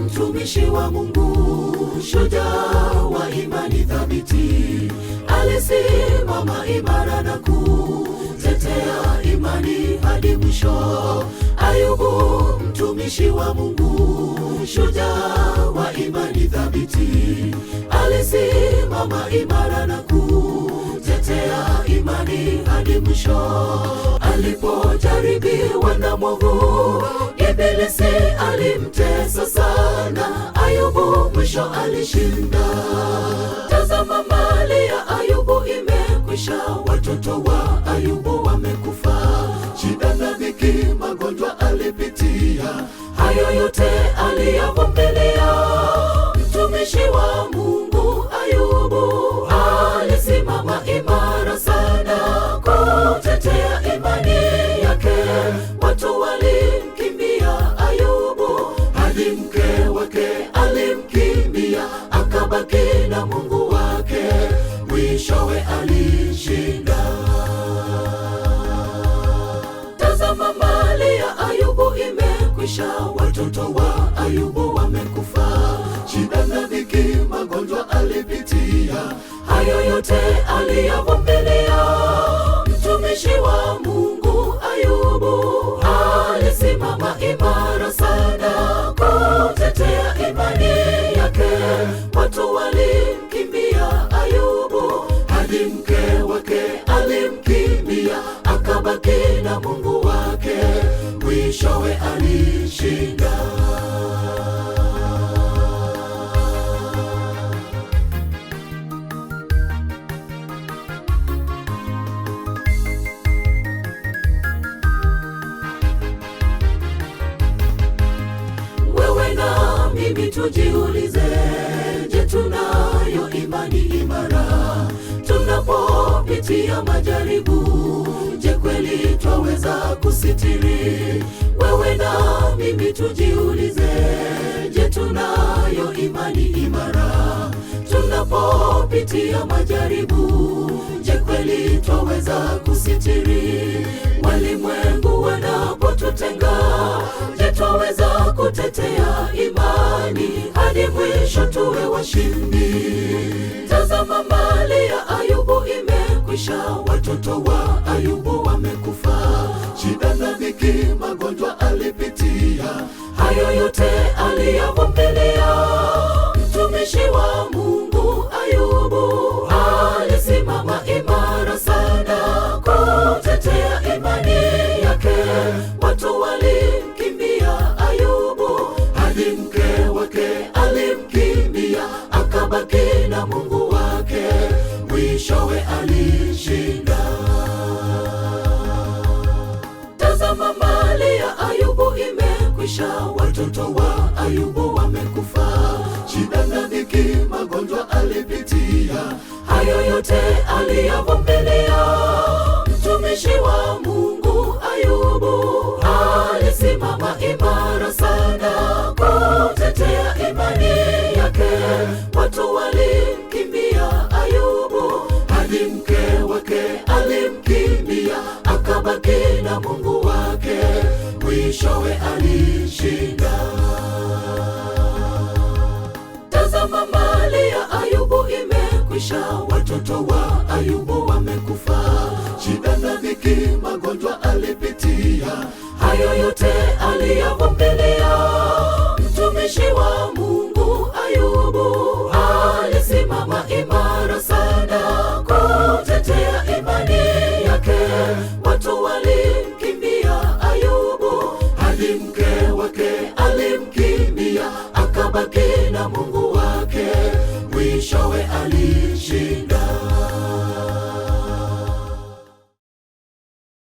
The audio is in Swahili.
mtumishi wa Mungu, shujaa wa imani thabiti, alisimama imara na kutetea imani hadi mwisho. Ayubu mtumishi wa Mungu, shujaa wa imani thabiti, alisimama imara na kutetea imani hadi mwisho. Alipojaribiwa na mwovu, Ibilisi alimtesa sana, Ayubu mwisho alishinda. Tazama, mali ya Ayubu imekwisha, watoto wa Ayubu wamekufa. Shida na dhiki, magonjwa alipitia, hayo yote aliyavumilia. Mtumishi wa Mungu Ayubu alisimama imara sana kutetea imani yake. Watu walimkimbia Ayubu, hadi mke wake alimkimbia, akabaki na Mungu wake, mwishowe alishinda. Tazama, mali ya Ayubu imekwisha, watoto wa Ayubu wamekufa. Shida na dhiki, magonjwa alipitia, hayo yote aliyavumilia. Mtumishi wa Mungu Ayubu alisimama imara sana kutetea imani yake. Watu walimkimbia Ayubu, hadi mke wake alimkimbia, akabaki na Mungu wake, mwishowe alishinda. Wewe na mimi tujiulize, je, tunayo imani imara tunapopitia majaribu? Je, kweli twaweza kusitiri? Wewe na mimi tujiulize, je, tunayo imani imara tunapopitia majaribu? Je, kweli twaweza kusitiri? Walimwengu wanapotutenga, je, twaweza kutetea imani hadi mwisho tuwe washindi? Tazama, mali ya Ayubu imekwisha, watoto wa Ayubu wamekufa. Shida na dhiki, magonjwa alipitia, hayo yote aliyavumilia. Mtumishi wa Mungu Ayubu alisimama imara sana kutetea imani yake. Watu walimkimbia Ayubu, hadi mke wake alimkimbia, akabaki na Mungu wake, mwishowe alishinda. Tazama, mali ya Ayubu imekwisha, watoto wa Ayubu wamekufa. Shida na dhiki, magonjwa alipitia, hayo yote aliyavumilia. Mtumishi wa Mungu Ayubu alisimama imara sana kutetea imani yake. Watu walimkimbia Ayubu, hadi mke wake alimkimbia, akabaki na Mungu wake, mwishowe alishinda. Tazama, mali ya Ayubu imekwisha, watoto wa Ayubu wamekufa. Shida na dhiki, magonjwa alipitia, hayo yote aliyavumilia. Mtumishi wa Mungu Ayubu alisimama imara sana kutetea imani yake. Watu walimkimbia Ayubu, hadi mke wake alimkimbia, akabaki